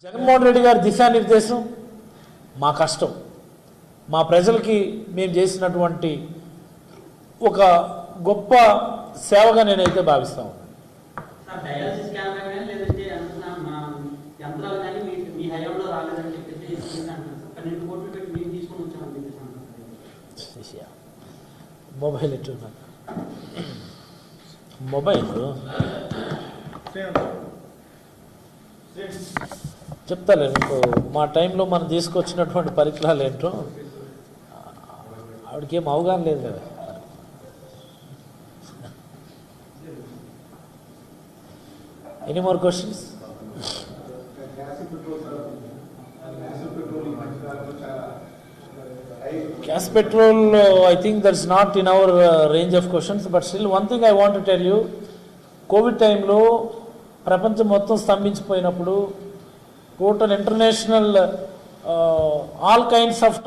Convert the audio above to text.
జగన్మోహన్ రెడ్డి గారి దిశానిర్దేశం మా కష్టం, మా ప్రజలకి మేము చేసినటువంటి ఒక గొప్ప సేవగా నేనైతే భావిస్తా ఉన్నాను. మొబైల్ ఎట్టున్నా మొబైల్ చెప్తాలే మీకు మా టైంలో మనం తీసుకొచ్చినటువంటి పరికరాలు ఏంటో ఆవిడకి ఏం అవగాహన లేదు కదా. Any more questions? Gas petrol, I think that's not in our range of questions, but still one thing I want to tell you, COVID time lo ప్రపంచం మొత్తం స్తంభించిపోయినప్పుడు total international all kinds of